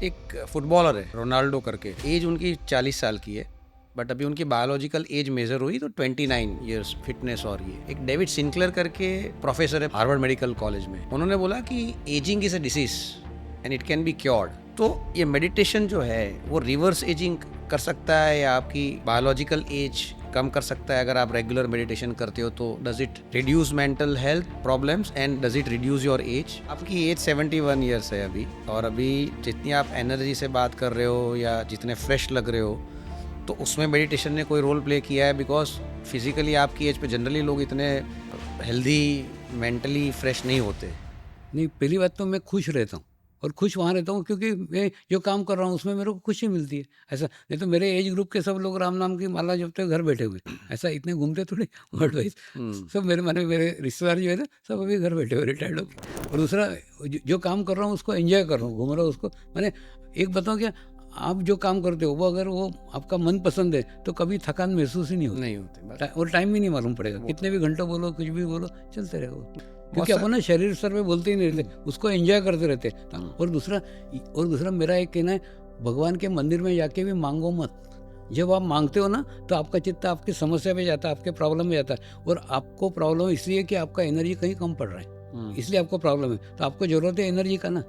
एक फुटबॉलर है रोनाल्डो करके, एज उनकी 40 साल की है, बट अभी उनकी बायोलॉजिकल एज मेजर हुई तो 29 इयर्स फिटनेस। और ये एक डेविड सिंक्लर करके प्रोफेसर है हार्वर्ड मेडिकल कॉलेज में, उन्होंने बोला कि ageing is a disease and it can be cured. तो ये मेडिटेशन जो है वो रिवर्स एजिंग कर सकता है या आपकी बायोलॉजिकल एज कम कर सकता है अगर आप रेगुलर मेडिटेशन करते हो तो does it reduce mental health problems and does it reduce your age. आपकी एज 71 ईयर्स है अभी, और अभी जितनी आप एनर्जी से बात कर रहे हो या जितने फ्रेश लग रहे हो तो उसमें मेडिटेशन ने कोई रोल प्ले किया है? बिकॉज फिजिकली आपकी एज पे जनरली लोग इतने हेल्दी मेंटली फ्रेश नहीं होते। नहीं, पहली बात तो मैं खुश रहता हूँ और खुश वहाँ रहता हूँ क्योंकि मैं जो काम कर रहा हूँ उसमें मेरे को खुशी मिलती है। ऐसा नहीं तो मेरे एज ग्रुप के सब लोग राम नाम की माला जपते घर बैठे हुए, ऐसा इतने घूमते थोड़ी वर्ल्ड वाइज। सब मेरे रिश्तेदार जो है ना, सब अभी घर बैठे हुए रिटायर्ड होकर। और दूसरा जो काम कर रहा हूँ उसको एंजॉय कर रहा हूँ, घूम रहा हूँ उसको। मैंने एक बताऊँ क्या, आप जो काम करते हो वो अगर वो आपका मन पसंद है तो कभी थकान महसूस ही नहीं होती और टाइम भी नहीं मालूम पड़ेगा, कितने भी घंटों बोलो कुछ भी बोलो चलते रहेगा वो। क्योंकि अपन ना शरीर स्तर पे बोलते ही नहीं रहते, उसको एंजॉय करते रहते। और दूसरा मेरा एक कहना है, भगवान के मंदिर में जाके भी मांगो मत। जब आप मांगते हो ना तो आपका चित्त आपकी समस्या पे जाता है, आपके प्रॉब्लम में जाता है। और आपको प्रॉब्लम इसलिए कि आपका एनर्जी कहीं कम पड़ रहा है, इसलिए आपको प्रॉब्लम है। तो आपको जरूरत है एनर्जी का ना,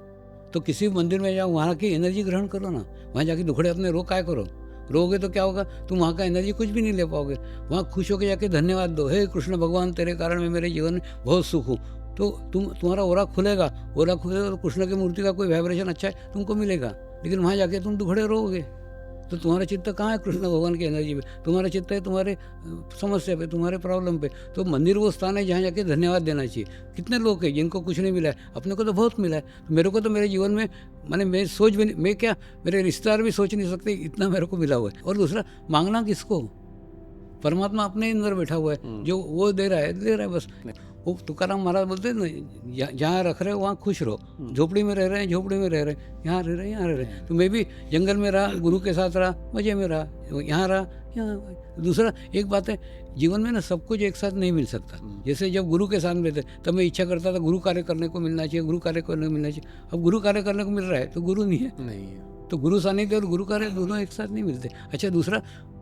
तो किसी मंदिर में जाओ, वहाँ की एनर्जी ग्रहण करो ना। वहाँ जाके दुखड़े अपने रो काय करो, रोगे तो क्या होगा, तुम वहाँ का एनर्जी कुछ भी नहीं ले पाओगे। वहाँ खुश होकर जाके धन्यवाद दो, हे कृष्ण भगवान तेरे कारण मैं मेरे जीवन में बहुत सुख हूँ। तो तुम्हारा ओरा खुलेगा तो कृष्ण की मूर्ति का कोई वाइब्रेशन अच्छा है तुमको मिलेगा। लेकिन वहाँ जाके तुम दुखड़े रोगे तो तुम्हारा चित्त कहाँ है कृष्ण भगवान की एनर्जी पे, तुम्हारा चित्त है तुम्हारे समस्या पे, तुम्हारे प्रॉब्लम पे। तो मंदिर वो स्थान है जहाँ जाके धन्यवाद देना चाहिए। कितने लोग हैं जिनको कुछ नहीं मिला है, अपने को तो बहुत मिला है। तो मेरे को तो मेरे जीवन में मैं सोच भी नहीं, मैं क्या मेरे रिश्तेदार भी सोच नहीं सकते इतना मेरे को मिला हुआ है। और दूसरा, मांगना किसको, परमात्मा अपने अंदर बैठा हुआ है, जो वो दे रहा है बस। वो तुकाराम महाराज बोलते हैं ना, जहाँ रख रहे हो वहाँ खुश रहो। झोपड़ी में रह रहे हैं, झोपड़ी में रह रहे हैं, यहाँ रह रहे हैं, यहाँ रह रहे हैं। तो मैं भी जंगल में रहा, गुरु के साथ रहा, मजे में रहा, यहाँ रहा, यहाँ। दूसरा एक बात है, जीवन में ना सब कुछ एक साथ नहीं मिल सकता। जैसे जब गुरु के साथ रहते तब मैं इच्छा करता था गुरु कार्य करने को मिलना चाहिए, गुरु कार्य करने को मिलना चाहिए। अब गुरु कार्य करने को मिल रहा है तो गुरु नहीं है, तो गुरु सानिध्य और गुरु कार्य दोनों एक साथ नहीं मिलते। अच्छा, दूसरा,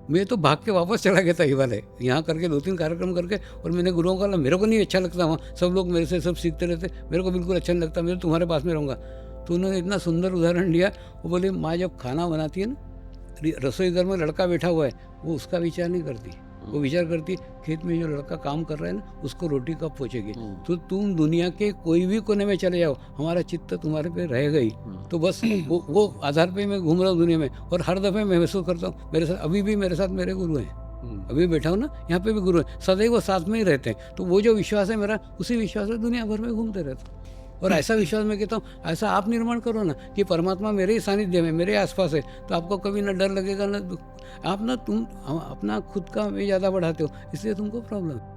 मैं तो भाग के वापस चला गया था हिमालय, यहाँ करके 2-3 कार्यक्रम करके। और मैंने गुरुओं का, मेरे को नहीं अच्छा लगता वहाँ, सब लोग मेरे से सब सीखते रहते, मेरे को बिल्कुल अच्छा नहीं लगता, मैं तो तुम्हारे पास में रहूँगा। तो उन्होंने इतना सुंदर उदाहरण दिया। वो बोले, माँ जब खाना बनाती है ना, रसोई घर में लड़का बैठा हुआ है, वो उसका विचार नहीं करती, वो विचार करती खेत में जो लड़का काम कर रहा है ना उसको रोटी कब पहुँचेगी। तो तुम दुनिया के कोई भी कोने में चले जाओ, हमारा चित्त तुम्हारे पे रहेगा ही। तो बस वो आधार पे मैं घूम रहा हूँ दुनिया में। और हर दफ़े मैं महसूस करता हूँ, मेरे साथ अभी भी मेरे साथ मेरे गुरु हैं, अभी बैठा हूँ ना यहाँ पे भी गुरु हैं, सदैव वो साथ में ही रहते हैं। तो वो जो विश्वास है मेरा, उसी विश्वास से दुनिया भर में घूमते रहता हूँ। और ऐसा विश्वास मैं कहता हूँ, ऐसा आप निर्माण करो ना कि परमात्मा मेरे ही सानिध्य में, मेरे आसपास है, तो आपको कभी ना डर लगेगा ना दुख। आप ना तुम अपना खुद का मैं ज़्यादा बढ़ाते हो, इसलिए तुमको प्रॉब्लम है।